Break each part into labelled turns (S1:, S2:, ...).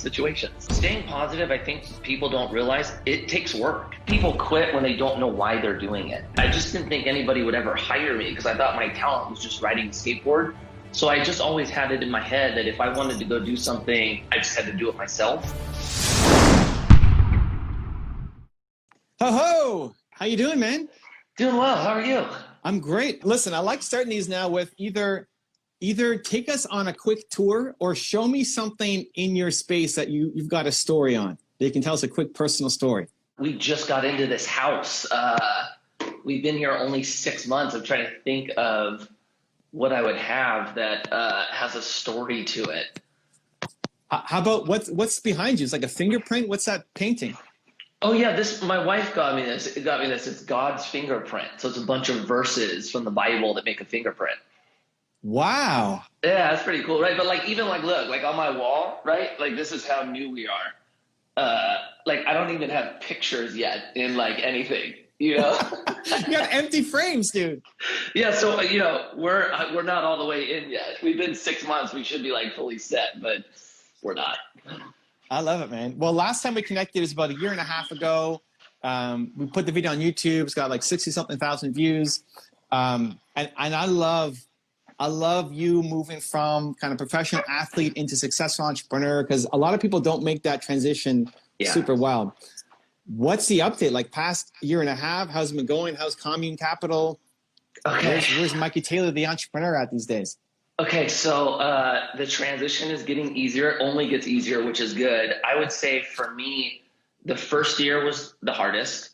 S1: situations. Staying positive, I think people don't realize it takes work. People quit when they don't know why they're doing it. I just didn't think anybody would ever hire me because I thought my talent was just riding a skateboard. So I just always had it in my head that if I wanted to go do something, I just had to do it myself.
S2: Ho ho! How you doing, man?
S1: Doing well. How are you?
S2: I'm great. Listen, I like starting these now with either take us on a quick tour or show me something in your space that you've got a story on. That you can tell us a quick personal story.
S1: We just got into this house. We've been here only 6 months. I'm trying to think of what I would have that has a story to it.
S2: How about what's behind you? It's like a fingerprint. What's that painting?
S1: Oh yeah, my wife got me this. It's God's fingerprint. So it's a bunch of verses from the Bible that make a fingerprint.
S2: Wow.
S1: Yeah, that's pretty cool, right? But look, on my wall, right? Like this is how new we are. I don't even have pictures yet in anything, you know?
S2: You got empty frames, dude.
S1: Yeah, so we're not all the way in yet. We've been 6 months. We should be fully set, but we're not.
S2: I love it, man. Well, last time we connected was about 1.5 years ago. We put the video on YouTube. It's got 60-something thousand views. And I love you moving from kind of professional athlete into successful entrepreneur because a lot of people don't make that transition super well. What's the update? Past 1.5 years, how's it been going? How's Commune Capital?
S1: Okay.
S2: Where's Mikey Taylor, the entrepreneur, at these days?
S1: Okay, so the transition is getting easier. It only gets easier, which is good. I would say for me, the first year was the hardest.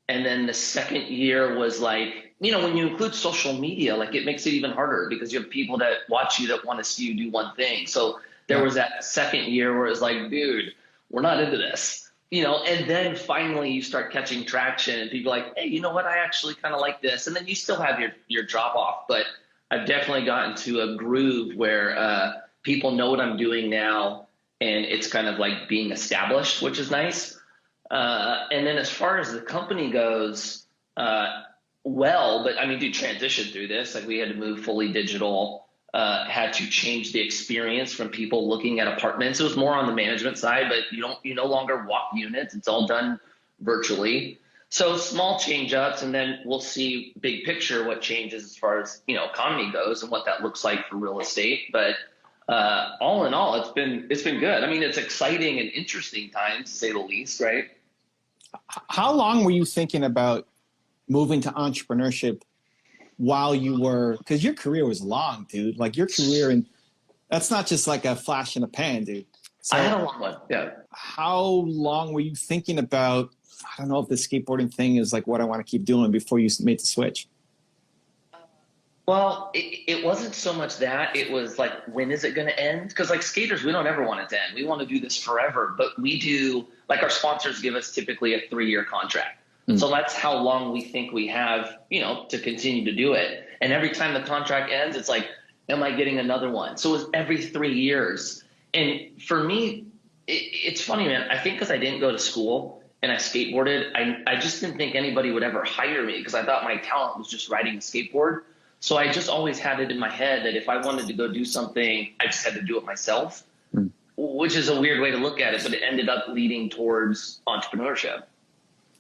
S1: And then the second year was when you include social media, it makes it even harder because you have people that watch you that want to see you do one thing. So there was that second year where it was dude, we're not into this, and then finally you start catching traction and people are like, hey, you know what? I actually kind of like this. And then you still have your drop off, but I've definitely gotten to a groove where people know what I'm doing now and it's kind of being established, which is nice. And then as far as the company goes, dude, transition through this. We had to move fully digital, had to change the experience from people looking at apartments. It was more on the management side, but you no longer walk units. It's all done virtually. So small change ups, and then we'll see big picture what changes as far as, economy goes and what that looks like for real estate. But all in all, it's been good. I mean, it's exciting and interesting times, to say the least, right?
S2: How long were you thinking about moving to entrepreneurship while you were, because your career was long, dude. Your career, and that's not just a flash in the pan, dude. So
S1: I had a long one, yeah.
S2: How long were you thinking about, I don't know if the skateboarding thing is what I want to keep doing before you made the switch?
S1: Well, it wasn't so much that. It was when is it going to end? Because skaters, we don't ever want it to end. We want to do this forever. But we do, our sponsors give us typically a 3-year contract. So that's how long we think we have, to continue to do it. And every time the contract ends, it's am I getting another one? So it was every 3 years. And for me, it's funny, man. I think because I didn't go to school and I skateboarded, I just didn't think anybody would ever hire me because I thought my talent was just riding a skateboard. So I just always had it in my head that if I wanted to go do something, I just had to do it myself, which is a weird way to look at it, but it ended up leading towards entrepreneurship.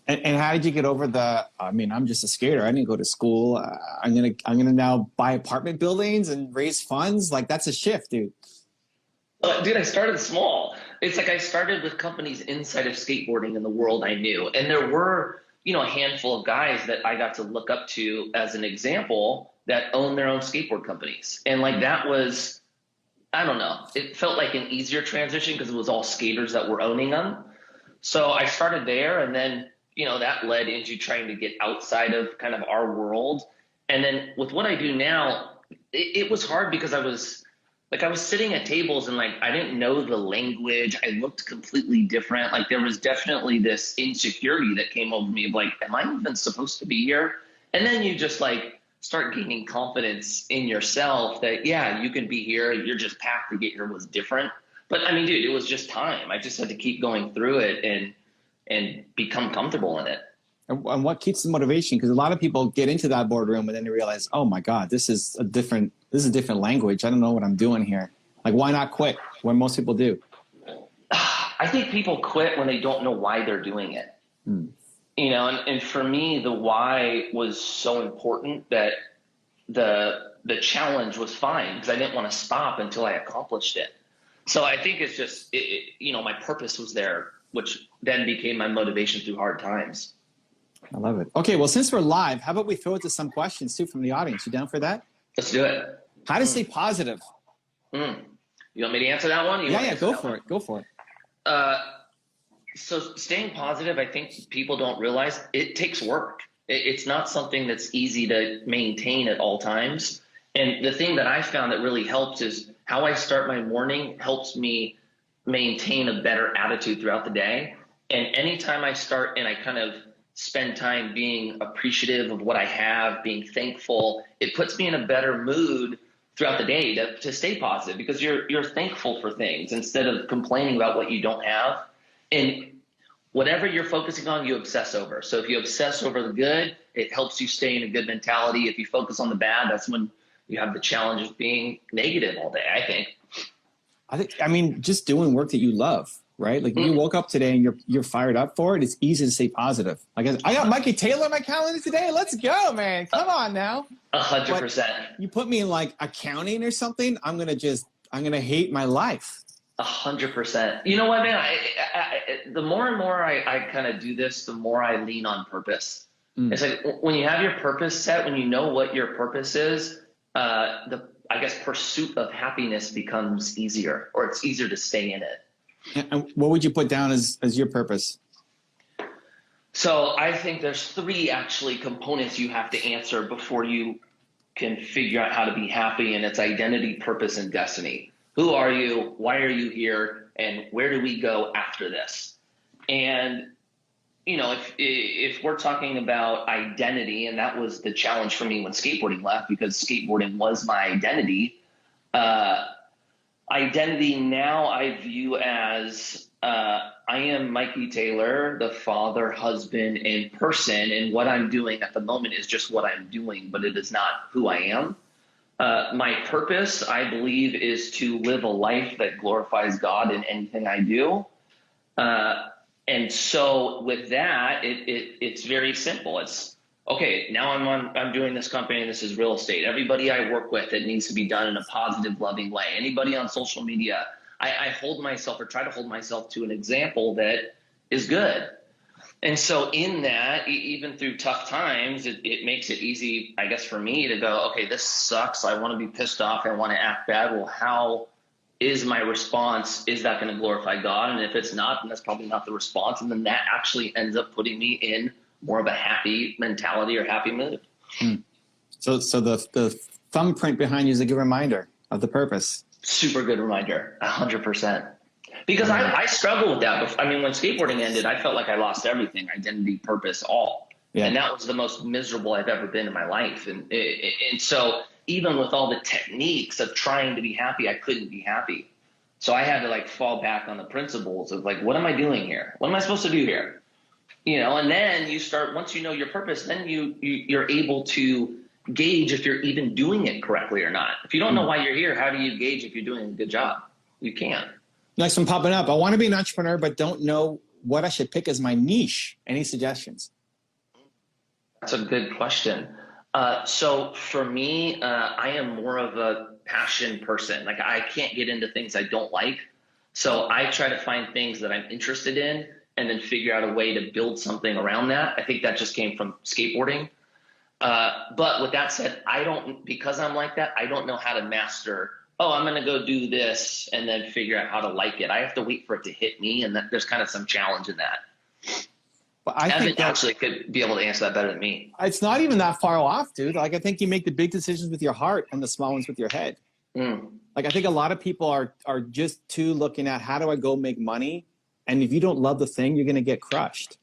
S2: And how did you get over I'm just a skater. I didn't go to school. I'm gonna now buy apartment buildings and raise funds. That's a shift, dude.
S1: Dude, I started small. It's I started with companies inside of skateboarding in the world I knew. And there were, a handful of guys that I got to look up to as an example that own their own skateboard companies. And that was, I don't know, it felt like an easier transition because it was all skaters that were owning them. So I started there, and then that led into trying to get outside of kind of our world. And then with what I do now, it was hard because I was sitting at tables and I didn't know the language. I looked completely different. There was definitely this insecurity that came over me of am I even supposed to be here? And then you just start gaining confidence in yourself that, yeah, you can be here. Your just path to get here was different. But I mean, dude, it was just time. I just had to keep going through it and become comfortable in it.
S2: And what keeps the motivation? Because a lot of people get into that boardroom and then they realize, oh my God, this is a different language. I don't know what I'm doing here. Why not quit when most people do?
S1: I think people quit when they don't know why they're doing it. You know, and for me, the why was so important that the challenge was fine because I didn't want to stop until I accomplished it. So I think it's just, you know, my purpose was there, which then became my motivation through hard times.
S2: I love it. Okay, well, since we're live, how about we throw it to some questions too from the audience? You down for that?
S1: Let's do it.
S2: How to stay positive?
S1: You want me to answer that one?
S2: Yeah, go for it. Go for it.
S1: So staying positive, I think people don't realize it takes work. It's not something that's easy to maintain at all times. And the thing that I found that really helps is how I start my morning helps me maintain a better attitude throughout the day. And anytime I start and I kind of spend time being appreciative of what I have, being thankful, it puts me in a better mood throughout the day to stay positive because you're thankful for things instead of complaining about what you don't have. And whatever you're focusing on, you obsess over. So if you obsess over the good, it helps you stay in a good mentality. If you focus on the bad, that's when you have the challenge of being negative all day, I think.
S2: I mean, just doing work that you love, right? Like you woke up today and you're fired up for it. It's easy to stay positive. Like I got Mikey Taylor on my calendar today. Let's go, man. Come on now.
S1: 100%.
S2: You put me in like accounting or something, I'm going to hate my life.
S1: 100%. You know what, man? The more and more I kind of do this, the more I lean on purpose. It's like when you have your purpose set, when you know what your purpose is, I guess pursuit of happiness becomes easier, or it's easier to stay in it.
S2: And what would you put down as your purpose?
S1: So I think there's 3 actually components you have to answer before you can figure out how to be happy, and it's identity, purpose, and destiny. Who are you? Why are you here? And where do we go after this? And, you know, if we're talking about identity, and that was the challenge for me when skateboarding left, because skateboarding was my identity. Identity now I view as I am Mikey Taylor, the father, husband, and person. And what I'm doing at the moment is just what I'm doing, but it is not who I am. My purpose, I believe, is to live a life that glorifies God in anything I do. And so with that, it's very simple. It's okay. Now I'm doing this company, and this is real estate. Everybody I work with, it needs to be done in a positive, loving way. Anybody on social media, I hold myself or try to hold myself to an example that is good. And so in that, even through tough times, it makes it easy, I guess, for me to go, okay, this sucks. I want to be pissed off. I want to act bad. Well, how is my response? Is that going to glorify God? And if it's not, then that's probably not the response. And then that actually ends up putting me in more of a happy mentality or happy mood.
S2: So the thumbprint behind you is a good reminder of the purpose.
S1: Super good reminder, 100%. Because I struggle with that. I mean, when skateboarding ended, I felt like I lost everything, identity, purpose, all. Yeah. And that was the most miserable I've ever been in my life. And so even with all the techniques of trying to be happy, I couldn't be happy. So I had to like fall back on the principles of like, what am I doing here? What am I supposed to do here? You know, and then you start, once you know your purpose, then you're able to gauge if you're even doing it correctly or not. If you don't know why you're here, how do you gauge if you're doing a good job? You can't.
S2: Next one popping up. I want to be an entrepreneur, but don't know what I should pick as my niche. Any suggestions?
S1: That's a good question. So for me, I am more of a passion person. Like I can't get into things I don't like. So I try to find things that I'm interested in and then figure out a way to build something around that. I think that just came from skateboarding. But with that said, because I'm like that, I don't know how to master, I'm going to go do this and then figure out how to like it. I have to wait for it to hit me. And there's kind of some challenge in that.
S2: But I think
S1: actually could be able to answer that better than me.
S2: It's not even that far off, dude. Like I think you make the big decisions with your heart and the small ones with your head. Like I think a lot of people are just too looking at how do I go make money? And if you don't love the thing, you're going to get crushed.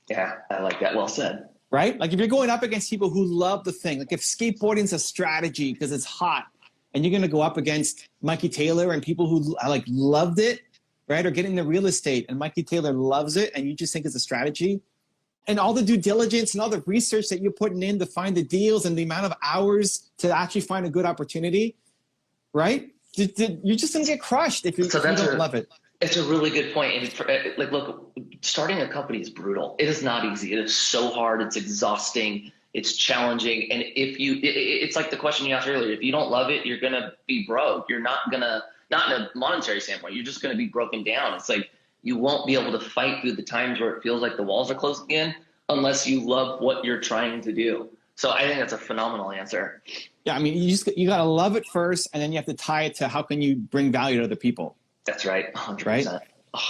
S1: Yeah, I like that. Well said.
S2: Right? Like if you're going up against people who love the thing, like if skateboarding's a strategy because it's hot and you're going to go up against Mikey Taylor and people who like loved it, right? Or getting the real estate and Mikey Taylor loves it and you just think it's a strategy. And all the due diligence and all the research that you're putting in to find the deals and the amount of hours to actually find a good opportunity, right? You're just going to get crushed if you don't love it.
S1: It's a really good point. And like, look, starting a company is brutal. It is not easy. It is so hard. It's exhausting. It's challenging. And if you, it's like the question you asked earlier. If you don't love it, you're gonna be broke. You're not gonna, not in a monetary standpoint. You're just gonna be broken down. It's like you won't be able to fight through the times where it feels like the walls are closing in unless you love what you're trying to do. So I think that's a phenomenal answer.
S2: Yeah, I mean, you gotta love it first, and then you have to tie it to how can you bring value to other people.
S1: That's right, 100%.
S2: Right?
S1: 100%.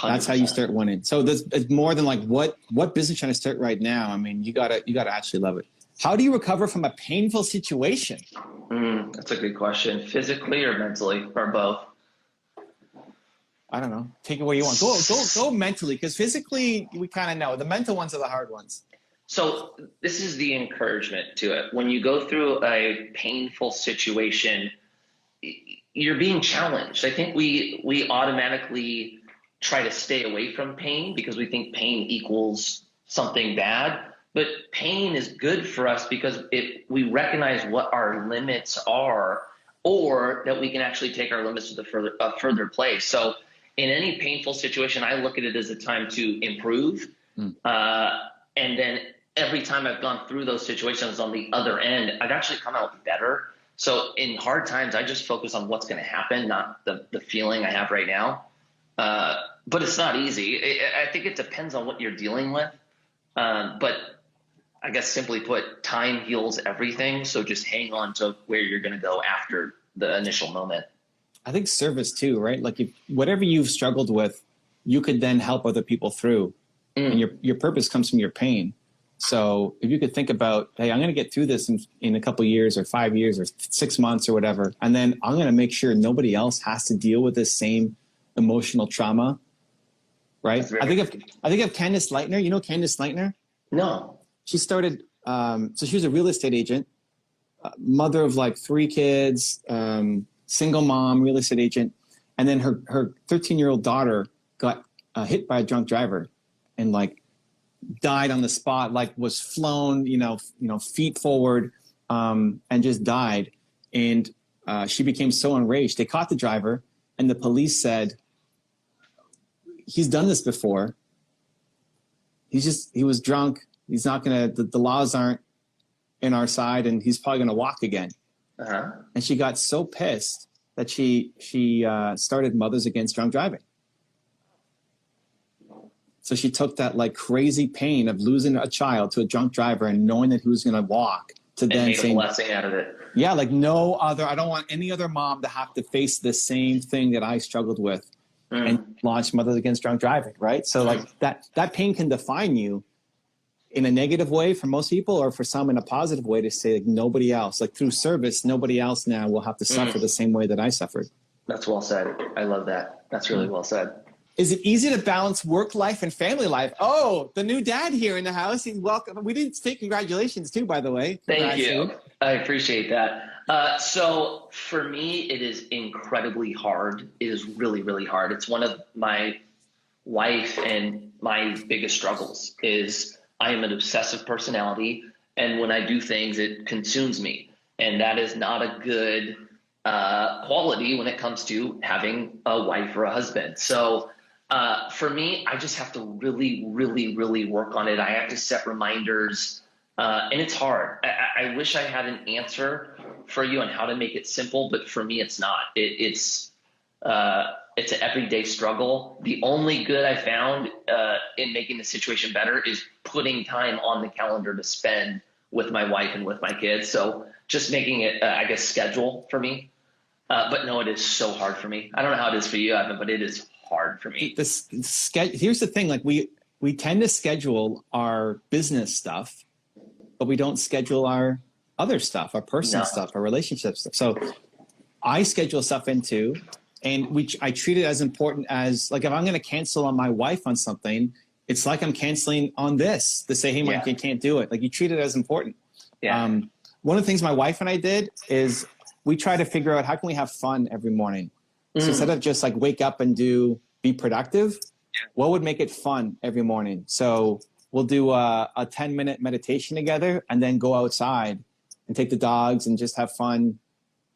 S2: That's how you start winning. So it's more than like what business trying to start right now. I mean, you gotta actually love it. How do you recover from a painful situation?
S1: That's a good question. Physically or mentally, or both?
S2: I don't know. Take it where you want. Go mentally, because physically we kind of know. The mental ones are the hard ones.
S1: So this is the encouragement to it. When you go through a painful situation, you're being challenged. I think we automatically try to stay away from pain because we think pain equals something bad. But pain is good for us because we recognize what our limits are, or that we can actually take our limits to a further place. So in any painful situation, I look at it as a time to improve. And then every time I've gone through those situations on the other end, I've actually come out better. So in hard times, I just focus on what's going to happen, not the feeling I have right now. But it's not easy. I think it depends on what you're dealing with. But I guess simply put, time heals everything. So just hang on to where you're going to go after the initial moment.
S2: I think service too, right? Like if whatever you've struggled with, you could then help other people through. And your purpose comes from your pain. So if you could think about, hey, I'm going to get through this in a couple of years or 5 years or 6 months or whatever, and then I'm going to make sure nobody else has to deal with this same emotional trauma, right? I think of Candace Lightner. You know Candace Lightner?
S1: No.
S2: She started, so she was a real estate agent, mother of like 3 kids, single mom, real estate agent. And then her 13-year-old daughter got hit by a drunk driver and like died on the spot, like was flown, feet forward, and just died. And she became so enraged. They caught the driver, and the police said, he's done this before. He was drunk. He's not going to, the laws aren't in our side, and he's probably going to walk again. And she got so pissed that she started Mothers Against Drunk Driving. So she took that like crazy pain of losing a child to a drunk driver and knowing that he was going to walk to then
S1: make a blessing out of it.
S2: Yeah, like I don't want any other mom to have to face the same thing that I struggled with and launch Mothers Against Drunk Driving, right? So like that pain can define you in a negative way for most people, or for some in a positive way to say like nobody else, like through service, nobody else now will have to suffer the same way that I suffered.
S1: That's well said. I love that. That's really well said.
S2: Is it easy to balance work life and family life? Oh, the new dad here in the house. He's welcome. We didn't say congratulations too, by the way.
S1: Thank you. I appreciate that. So for me, it is incredibly hard. It is really, really hard. It's one of my wife and my biggest struggles is I am an obsessive personality. And when I do things, it consumes me. And that is not a good quality when it comes to having a wife or a husband. So for me, I just have to really, really, really work on it. I have to set reminders, and it's hard. I wish I had an answer for you on how to make it simple, but for me, it's not. It's an everyday struggle. The only good I found in making the situation better is putting time on the calendar to spend with my wife and with my kids. So just making it, I guess, schedule for me. But no, it is so hard for me. I don't know how it is for you, Evan, but it is hard for me.
S2: Here's the thing, like we tend to schedule our business stuff, but we don't schedule our other stuff, our personal stuff, our relationship stuff. So I schedule stuff in too, and I treat it as important as, like, if I'm going to cancel on my wife on something, it's like I'm canceling on this to say, hey, Mike, you can't do it. Like, you treat it as important. One of the things my wife and I did is we try to figure out how can we have fun every morning. So instead of just like wake up and be productive, what would make it fun every morning? So we'll do a 10-minute meditation together and then go outside and take the dogs and just have fun.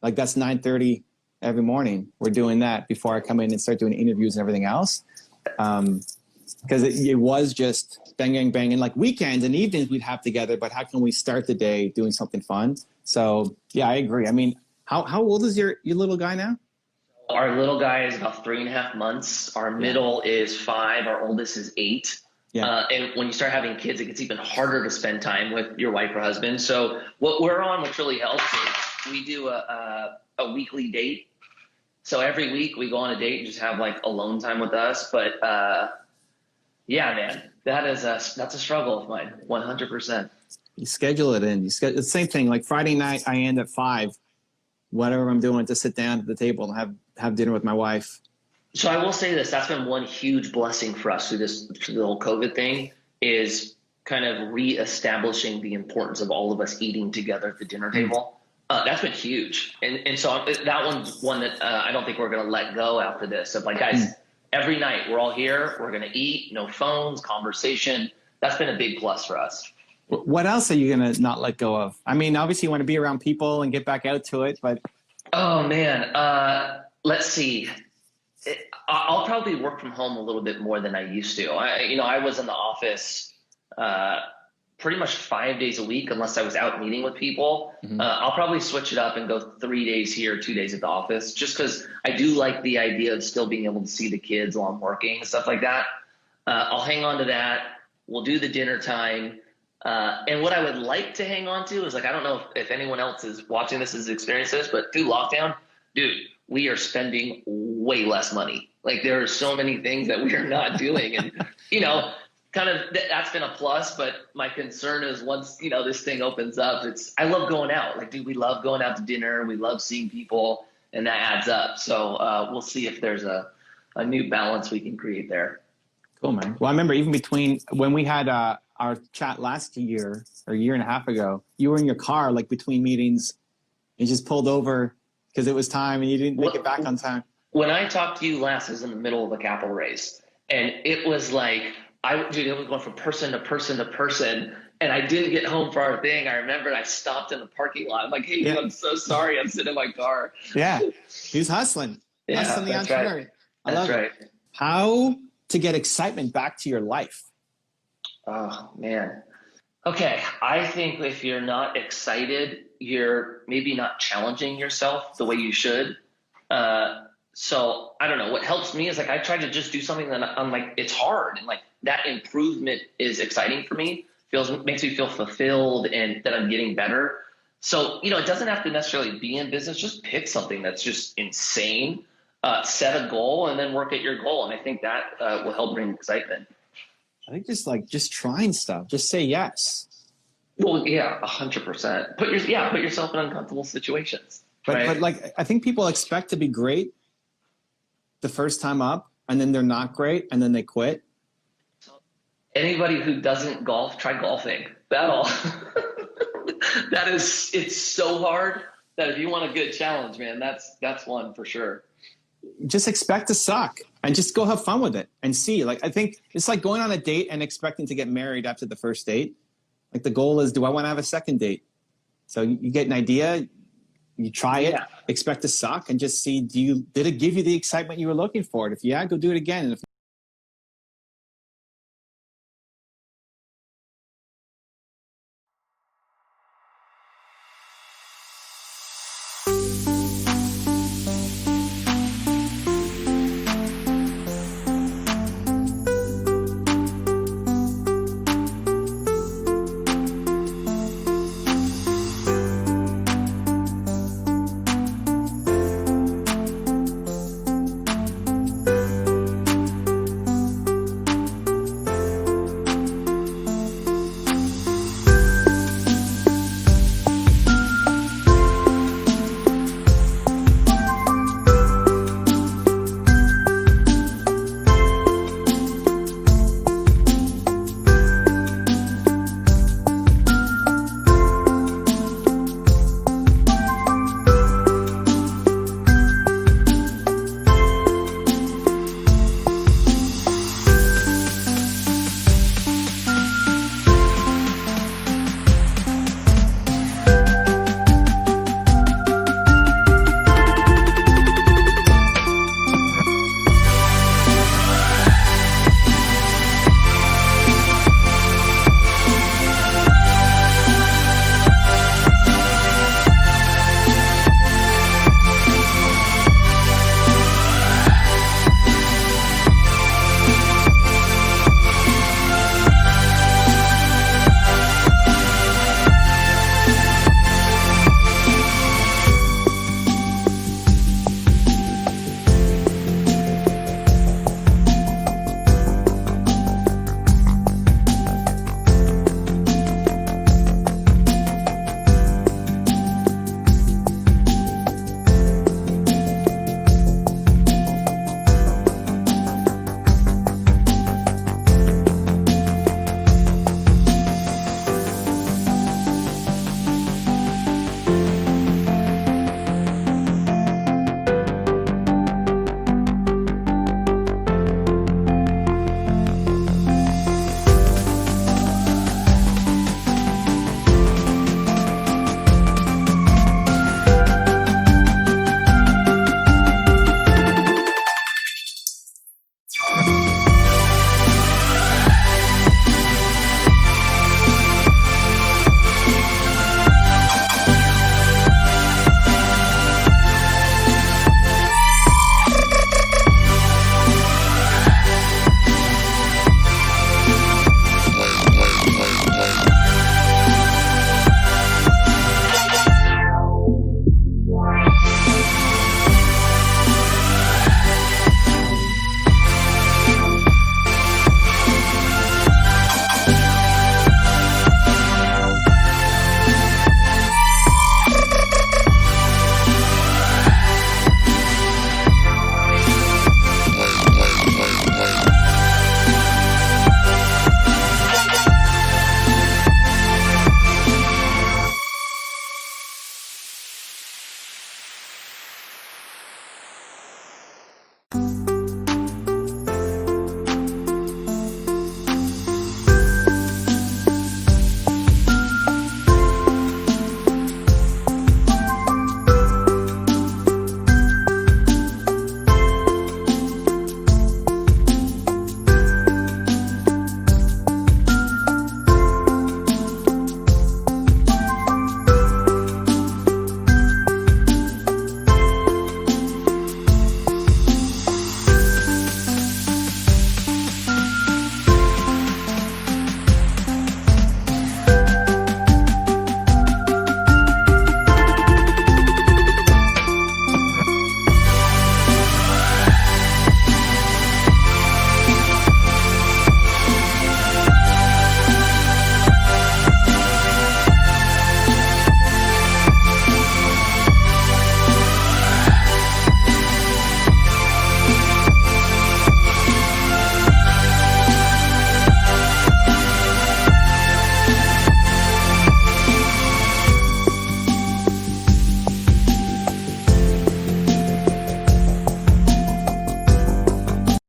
S2: Like, that's 9:30 every morning. We're doing that before I come in and start doing interviews and everything else. Because it was just bang, bang, bang. And like weekends and evenings we'd have together, but how can we start the day doing something fun? So yeah, I agree. I mean, how old is your little guy now?
S1: Our little guy is about 3.5 months. Our middle is 5. Our oldest is 8.
S2: Yeah.
S1: And when you start having kids, it gets even harder to spend time with your wife or husband. So what we're on, which really helps, is we do a weekly date. So every week we go on a date and just have like alone time with us. But yeah, man, that's a struggle of mine, 100%.
S2: You schedule it in. It's the same thing. Like Friday night, I end at 5. Whatever I'm doing, to sit down at the table and have dinner with my wife.
S1: So I will say this, that's been one huge blessing for us through the whole COVID thing, is kind of reestablishing the importance of all of us eating together at the dinner table. That's been huge. And so that one's one that I don't think we're going to let go after this. Of like, guys, every night we're all here, we're going to eat, no phones, conversation. That's been a big plus for us.
S2: What else are you going to not let go of? I mean, obviously you want to be around people and get back out to it, but.
S1: Oh man. Let's see. I'll probably work from home a little bit more than I used to. I was in the office pretty much 5 days a week unless I was out meeting with people. I'll probably switch it up and go 3 days here, 2 days at the office, just because I do like the idea of still being able to see the kids while I'm working and stuff like that. I'll hang on to that. We'll do the dinner time. And what I would like to hang on to is, like, I don't know if anyone else is watching this has experienced this, but through lockdown, dude, we are spending way less money. Like, there are so many things that we are not doing. And, kind of that's been a plus. But my concern is once, this thing opens up, I love going out. Like, dude, we love going out to dinner. We love seeing people, and that adds up. So we'll see if there's a new balance we can create there.
S2: Cool, man. Well, I remember even between when we had our chat last year or a year and a half ago, you were in your car, like between meetings, and just pulled over because it was time and you didn't make it back on time.
S1: When I talked to you last, I was in the middle of a capital raise, and it was like, it was going from person to person to person, and I didn't get home for our thing. I remember I stopped in the parking lot. I'm like, hey, I'm so sorry. I'm sitting in my car.
S2: Yeah. He's hustling.
S1: Yeah,
S2: hustling the
S1: that's
S2: entrepreneur.
S1: right.
S2: I love it. How to get excitement back to your life? Oh,
S1: man. Okay. I think if you're not excited, you're maybe not challenging yourself the way you should. So I don't know. What helps me is, like, I try to just do something that I'm like, it's hard. And like that improvement is exciting for me. Makes me feel fulfilled and that I'm getting better. So, it doesn't have to necessarily be in business. Just pick something that's just insane, set a goal, and then work at your goal. And I think that will help bring excitement.
S2: I think just trying stuff, just say yes.
S1: Well, yeah, 100%. Put yourself in uncomfortable situations.
S2: But like, I think people expect to be great the first time up, and then they're not great, and then they quit.
S1: Anybody who doesn't golf, try golfing. It's so hard that if you want a good challenge, man, that's one for sure.
S2: Just expect to suck and just go have fun with it and see. Like, I think it's like going on a date and expecting to get married after the first date. Like, the goal is, do I want to have a second date? So you get an idea, you try it, expect to suck, and just see, did it give you the excitement you were looking for? If yeah, go do it again. And if